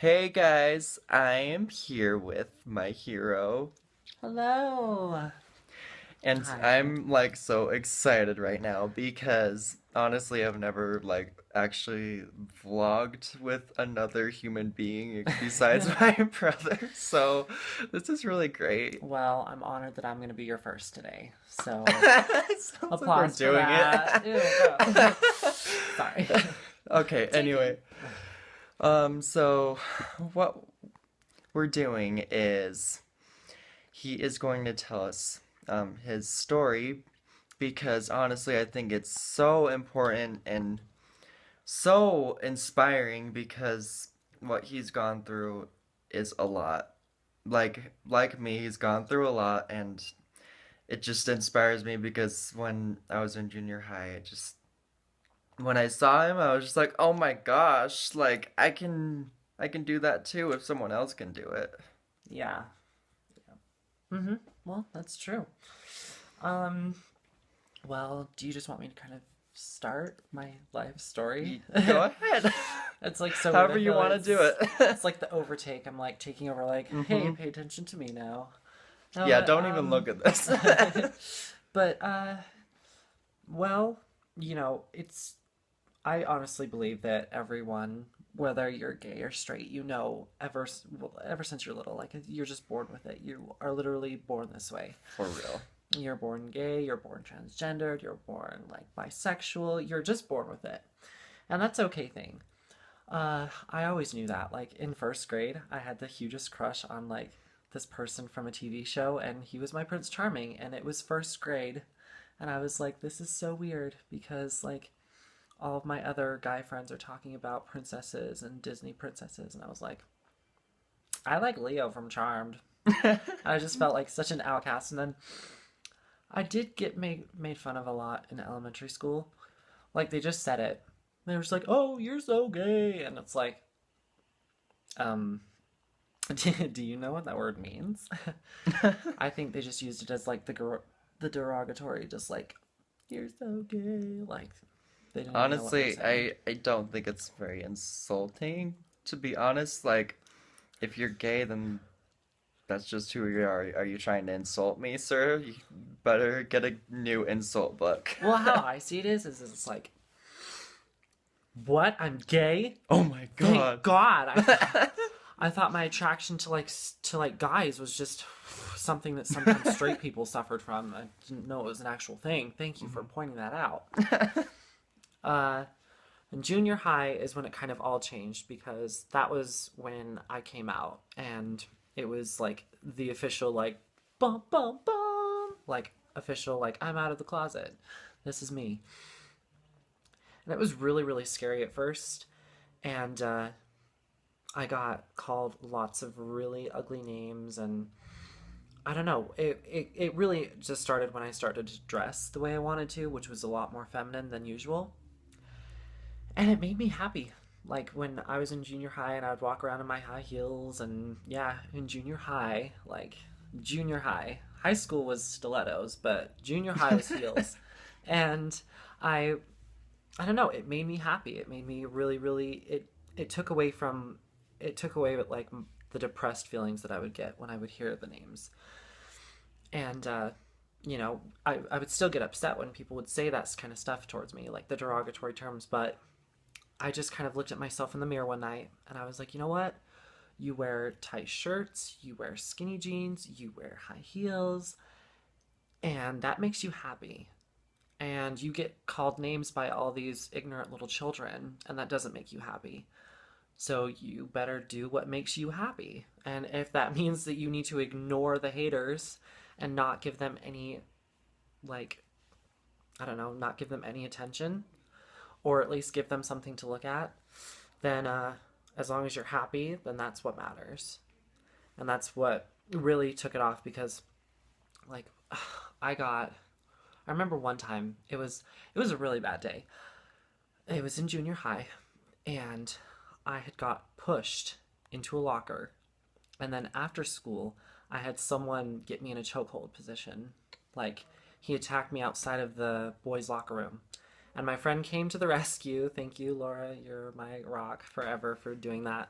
Hey guys, I am here with my hero, Hello. and Hi. I'm like so excited right now because honestly, I've never like actually vlogged with another human being besides my brother, so this is really great. Well, I'm honored that I'm going to be your first today. So, It sounds like we're applause for doing it. that. Ew, gross. Sorry. Okay, Take anyway, it. so what we're doing is he is going to tell us his story because honestly, I think it's so important and so inspiring because what he's gone through is a lot. Like me, he's gone through a lot, and it just inspires me because when I was in junior high, it just when I saw him, I was just like, "Oh my gosh, like I can do that too if someone else can do it." Yeah. Mm-hmm. Well, that's true. Um, well, do you just want me to kind of start my life story? Go ahead. It's like so weird. However I you feel like want to do it. it's like the overtake. I'm like taking over like, hey, Hmm. pay attention to me now. Yeah, No, don't even look at this. but well, it's I honestly believe that everyone, whether you're gay or straight, well, ever since you're little, like you're just born with it. You are literally born this way. For real. You're born gay, you're born transgendered, you're born like bisexual, you're just born with it. And that's a okay thing. I always knew that. Like in first grade, I had the hugest crush on like this person from a TV show, and he was my Prince Charming, and it was first grade. And I was like, this is so weird because like all of my other guy friends are talking about princesses and Disney princesses, and I was like, I like Leo from Charmed. I just felt like such an outcast. And then I did get made fun of a lot in elementary school. Like they just said it. They were just like, "Oh, you're so gay," and it's like, um, do you know what that word means? I think they just used it as like the derogatory, just like you're so gay. Like they didn't even know what they were Honestly, saying. I don't think it's very insulting, to be honest. Like, if you're gay, then that's just who you are. Are you trying to insult me, sir? You better get a new insult book. Well, how I see it is it's like, what? I'm gay? Oh my Thank God. God. I thought my attraction to like guys was just something that sometimes straight people suffered from. I didn't know it was an actual thing. Thank you for pointing that out. Uh, and junior high is when it kind of all changed because that was when I came out and it was like the official like bum bum bum like official like I'm out of the closet. This is me. And it was really really scary at first and I got called lots of really ugly names and I don't know. It really just started when I started to dress the way I wanted to, which was a lot more feminine than usual. And it made me happy. Like when I was in junior high and I would walk around in my high heels, and yeah, in junior high, like junior high. High school was stilettos, but junior high was heels. And I I don't know, it made me happy. It made me really really it took away from it took away with like the depressed feelings that I would get when I would hear the names. And I would still get upset when people would say that kind of stuff towards me, like the derogatory terms, but I just kind of looked at myself in the mirror one night and I was like, you know what? You wear tight shirts, you wear skinny jeans, you wear high heels, and that makes you happy. And you get called names by all these ignorant little children, and that doesn't make you happy. So you better do what makes you happy. And if that means that you need to ignore the haters and not give them any, like, I don't know, not give them any attention, or at least give them something to look at, then as long as you're happy, then that's what matters. And that's what really took it off because, like, I got. I remember one time it was a really bad day. It was in junior high, and I had got pushed into a locker, and then after school, I had someone get me in a chokehold position. Like he attacked me outside of the boys' locker room, and my friend came to the rescue. Thank you, Laura. You're my rock forever for doing that.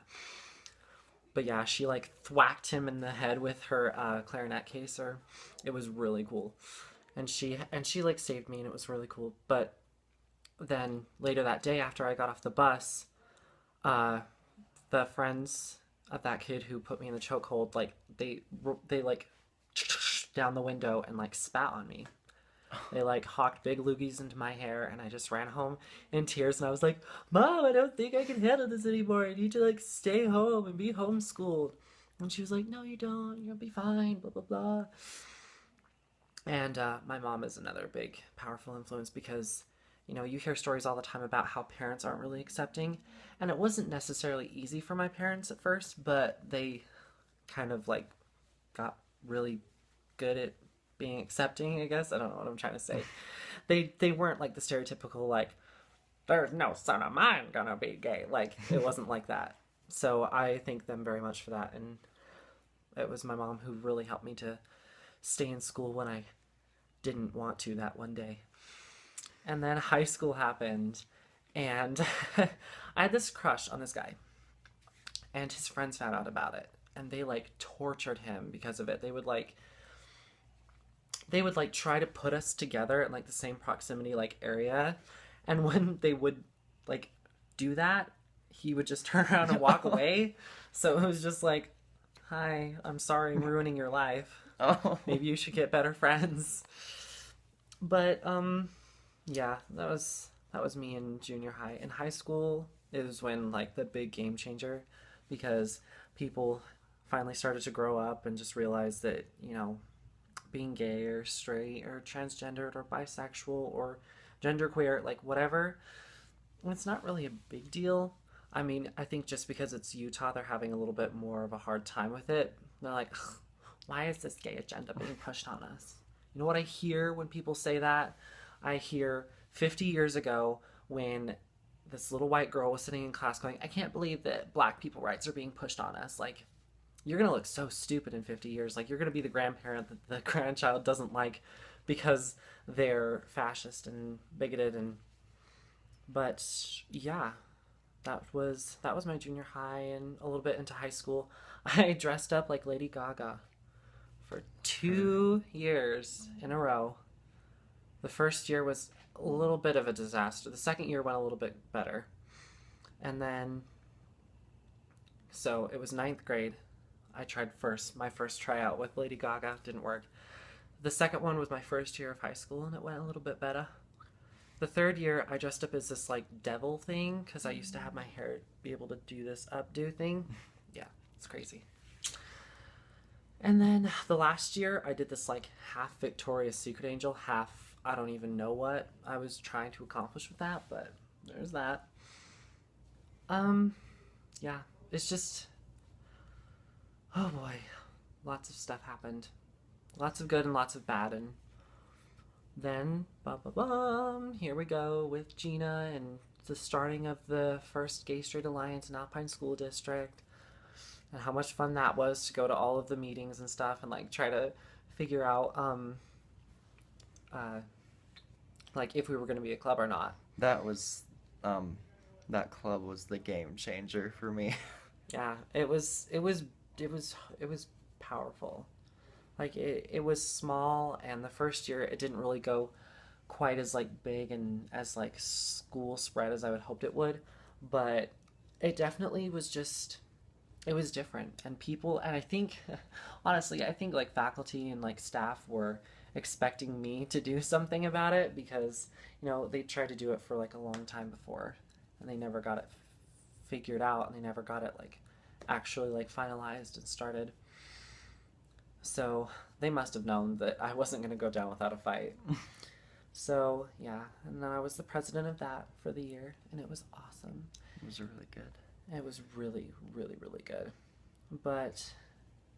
But yeah, she like thwacked him in the head with her clarinet case, or it was really cool. And she like saved me, and it was really cool. But then later that day, after I got off the bus, uh, the friends of that kid who put me in the chokehold, like they like down the window and like spat on me. They like hawked big loogies into my hair, and I just ran home in tears. And I was like, "Mom, I don't think I can handle this anymore. I need to like stay home and be homeschooled." And she was like, "No, you don't. You'll be fine." Blah blah blah. And my mom is another big, powerful influence because, you hear stories all the time about how parents aren't really accepting. And it wasn't necessarily easy for my parents at first, but they kind of like got really good at being accepting, I guess. I don't know what I'm trying to say. They weren't like the stereotypical, like, there's no son of mine gonna be gay. Like, it wasn't like that. So I thank them very much for that. And it was my mom who really helped me to stay in school when I didn't want to that one day. And then high school happened, and I had this crush on this guy, and his friends found out about it, and they like tortured him because of it. They would like try to put us together in like the same proximity like area, and when they would like do that, he would just turn around and walk away. So it was just like, "Hi, I'm sorry I'm ruining your life. Oh. Maybe you should get better friends." But yeah, that was me in junior high. In high school, it was when like the big game changer, because people finally started to grow up and just realize that, being gay or straight or transgendered or bisexual or genderqueer, like whatever, it's not really a big deal. I mean, I think just because it's Utah, they're having a little bit more of a hard time with it. They're like, "Ugh, why is this gay agenda being pushed on us?" You know what I hear when people say that? I hear 50 years ago when this little white girl was sitting in class going, "I can't believe that black people rights are being pushed on us." Like, you're going to look so stupid in 50 years. Like, you're going to be the grandparent that the grandchild doesn't like because they're fascist and bigoted. But yeah, that was my junior high and a little bit into high school. I dressed up like Lady Gaga for 2 years in a row. The first year was a little bit of a disaster. The second year went a little bit better. And then, so it was ninth grade. I tried my first tryout with Lady Gaga. Didn't work. The second one was my first year of high school, and it went a little bit better. The third year, I dressed up as this like devil thing because I used to have my hair be able to do this updo thing. Yeah, it's crazy. And then the last year, I did this like half Victoria's Secret Angel, half I don't even know what I was trying to accomplish with that, but there's that. Yeah, it's just, oh boy, lots of stuff happened. Lots of good and lots of bad, and then, here we go with Gina and the starting of the first Gay Straight Alliance in Alpine School District, and how much fun that was to go to all of the meetings and stuff and like try to figure out like if we were going to be a club or not. That was that club was the game changer for me. Yeah, it was powerful. Like it was small, and the first year it didn't really go quite as like big and as like school spread as I would hoped it would, but it definitely was just, it was different. And people, and I think honestly, I think like faculty and like staff were expecting me to do something about it because, they tried to do it for like a long time before, and they never got it figured out, and they never got it like actually like finalized and started. So they must have known that I wasn't going to go down without a fight. So yeah, and then I was the president of that for the year, and it was awesome. It was really good. It was really, really, really good. But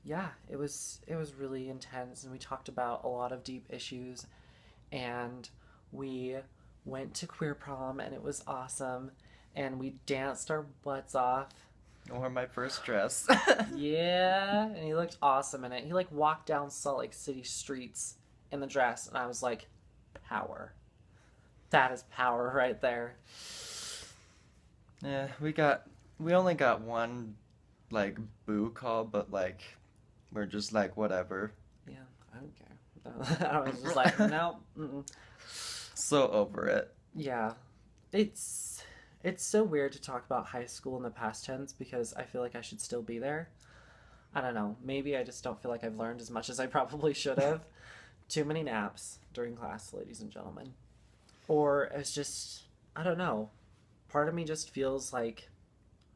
yeah, it was really intense, and we talked about a lot of deep issues, and we went to queer prom, and it was awesome, and we danced our butts off. Or my first dress. Yeah, and he looked awesome in it. He like walked down Salt Lake City streets in the dress, and I was like, power. That is power right there. Yeah, we only got one like boo call, but like we're just like whatever. Yeah, I don't care. I was just like, no. Mm-mm. So over it. Yeah, it's it's so weird to talk about high school in the past tense because I feel like I should still be there. I don't know. Maybe I just don't feel like I've learned as much as I probably should have. Too many naps during class, ladies and gentlemen. Or it's just, I don't know. Part of me just feels like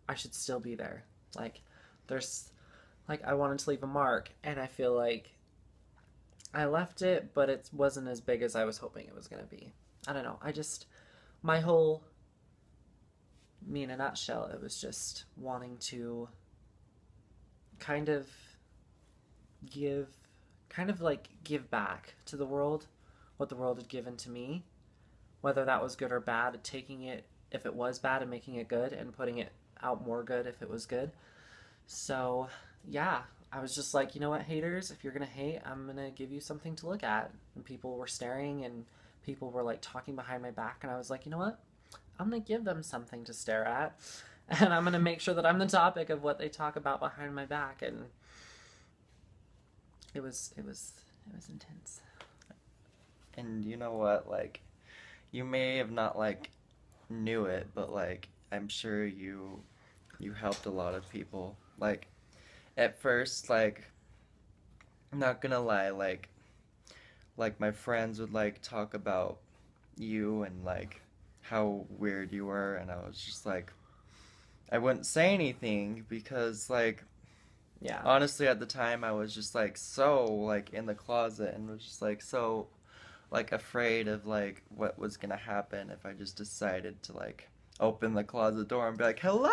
I should still be there. Like, there's, like, I wanted to leave a mark, and I feel like I left it, but it wasn't as big as I was hoping it was going to be. I don't know. My whole, me in a nutshell, it was just wanting to kind of give, kind of like give back to the world what the world had given to me, whether that was good or bad, taking it if it was bad and making it good and putting it out more good if it was good. So, yeah, I was just like, you know what, haters, if you're gonna hate, I'm gonna give you something to look at. And people were staring and people were like talking behind my back, and I was like, you know what, I'm gonna give them something to stare at. And I'm gonna make sure that I'm the topic of what they talk about behind my back. And it was intense. And you know what? Like, you may have not like knew it, but like I'm sure you helped a lot of people. Like at first, like I'm not gonna lie, like my friends would like talk about you and like how weird you were, and I was just like I wouldn't say anything because like Yeah. honestly at the time I was just like so like in the closet and was just like so like afraid of like what was gonna happen if I just decided to like open the closet door and be like hello.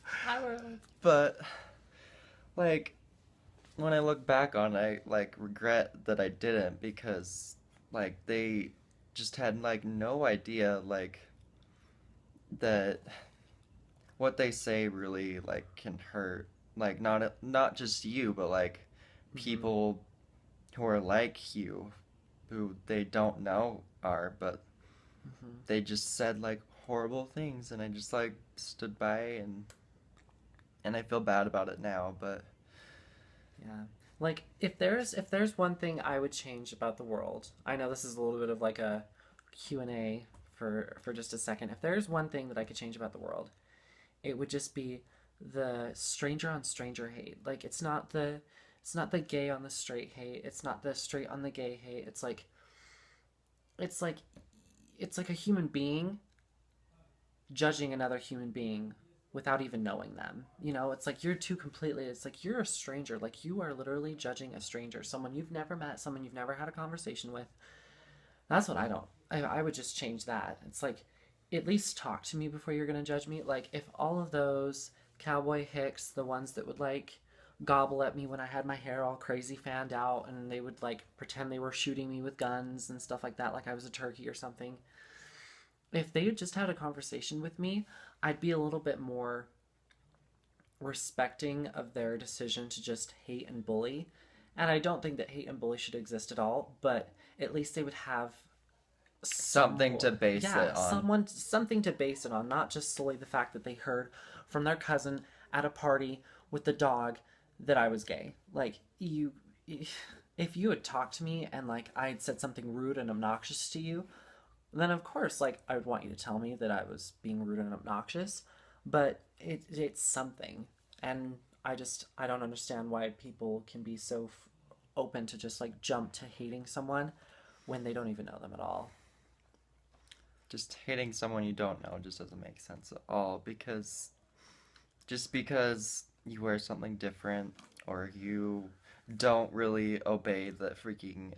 Hi, world. But like when I look back on it, I like regret that I didn't because like they just had like no idea like that what they say really like can hurt like not just you but like Mm-hmm. people who are like you who they don't know are but Mm-hmm. they just said like horrible things and I just like stood by and I feel bad about it now but Yeah. Like if there's one thing I would change about the world. I know this is a little bit of like a Q&A for just a second. If there's one thing that I could change about the world, it would just be the stranger on stranger hate. Like it's not the gay on the straight hate. It's not the straight on the gay hate. It's like it's like a human being judging another human being without even knowing them. You know, it's like you're two completely, it's like you're a stranger. Like you are literally judging a stranger, someone you've never met, someone you've never had a conversation with. That's what I don't. I would just change that. It's like, at least talk to me before you're going to judge me. Like, if all of those cowboy hicks, the ones that would like gobble at me when I had my hair all crazy fanned out and they would like pretend they were shooting me with guns and stuff like that, like I was a turkey or something, if they had just had a conversation with me, I'd be a little bit more respecting of their decision to just hate and bully. And I don't think that hate and bully should exist at all, but at least they would have something to base yeah, it on. something to base it on, not just solely the fact that they heard from their cousin at a party with the dog that I was gay. Like you if you had talked to me and like I had said something rude and obnoxious to you, then of course like I would want you to tell me that I was being rude and obnoxious, but it's something. And I don't understand why people can be so open to just like jump to hating someone when they don't even know them at all. Just hating someone you don't know just doesn't make sense at all because just because you wear something different or you don't really obey the freaking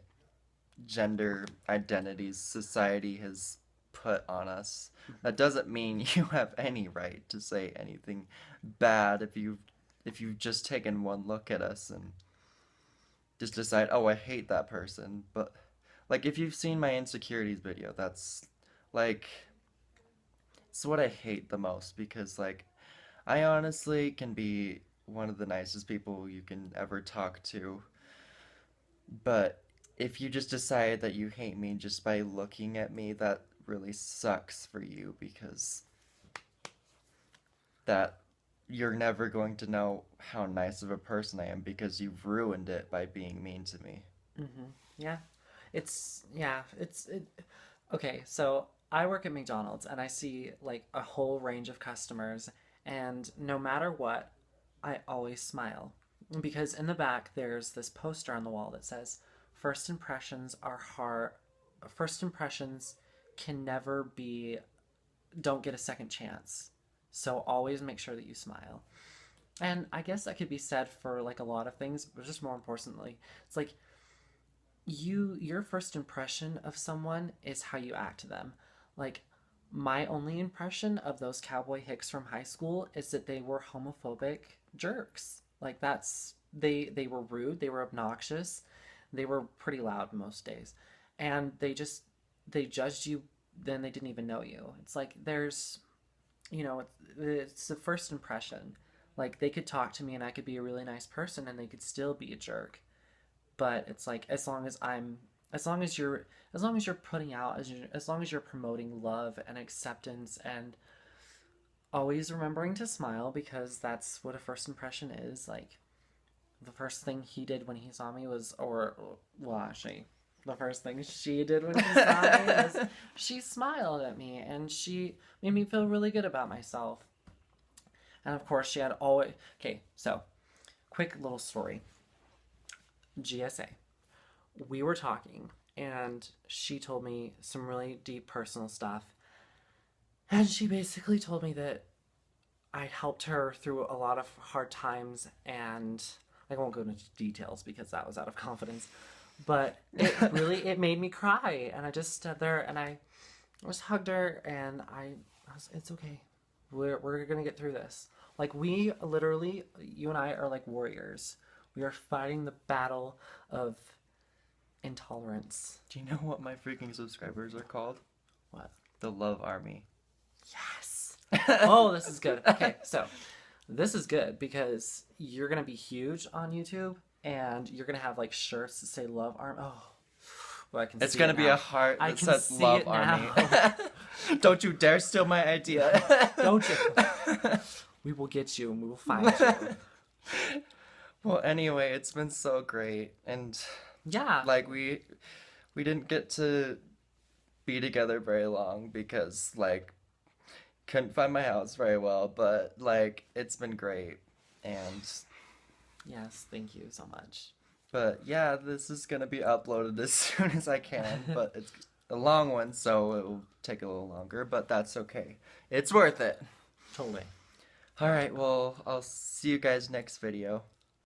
gender identities society has put on us, Mm-hmm. that doesn't mean you have any right to say anything bad if you've just taken one look at us and just decide, oh, I hate that person. But like if you've seen my insecurities video, that's like it's what I hate the most because like I honestly can be one of the nicest people you can ever talk to, but if you just decide that you hate me just by looking at me, that really sucks for you because that you're never going to know how nice of a person I am because you've ruined it by being mean to me. Yeah. Okay, so I work at McDonald's and I see like a whole range of customers, and no matter what, I always smile. Because in the back there's this poster on the wall that says, "First impressions are hard. First impressions can never be, don't get a second chance. So always make sure that you smile." And I guess that could be said for like a lot of things, but just more importantly, it's like your first impression of someone is how you act to them. Like, my only impression of those cowboy hicks from high school is that they were homophobic jerks. Like, they were rude, they were obnoxious, they were pretty loud most days, and they judged you, then they didn't even know you. It's like there's, it's the first impression. Like, they could talk to me and I could be a really nice person and they could still be a jerk. But it's like, as long as you're putting out, as long as you're promoting love and acceptance, and always remembering to smile, because that's what a first impression is. Like, the first thing he did when he saw me was, or well, actually, the first thing she did when she saw me was she smiled at me and she made me feel really good about myself. And of course, she had always. Okay, so quick little story. GSA. We were talking, and she told me some really deep personal stuff. And she basically told me that I helped her through a lot of hard times, and I won't go into details because that was out of confidence. But it made me cry, and I just stood there and I just hugged her, and I was, it's okay. We're gonna get through this. Like, we literally, you and I are like warriors. We are fighting the battle of intolerance. Do you know what my freaking subscribers are called? What? The Love Army. Yes. Oh, this is good. Okay, so this is good because you're gonna be huge on YouTube, and you're gonna have like shirts that say Love Army. Oh, well, I can. It's see gonna it be now. a heart I that can says see Love it Army. now. Don't you dare steal my idea. Don't you? We will get you, and we will find you. Well, anyway, it's been so great, and Yeah. like we didn't get to be together very long because like couldn't find my house very well, but like it's been great. And Yes. Thank you so much. but yeah, this is gonna be uploaded as soon as I can, but it's a long one, so it will take a little longer, but that's okay. It's worth it. Totally. All right, well, I'll see you guys next video.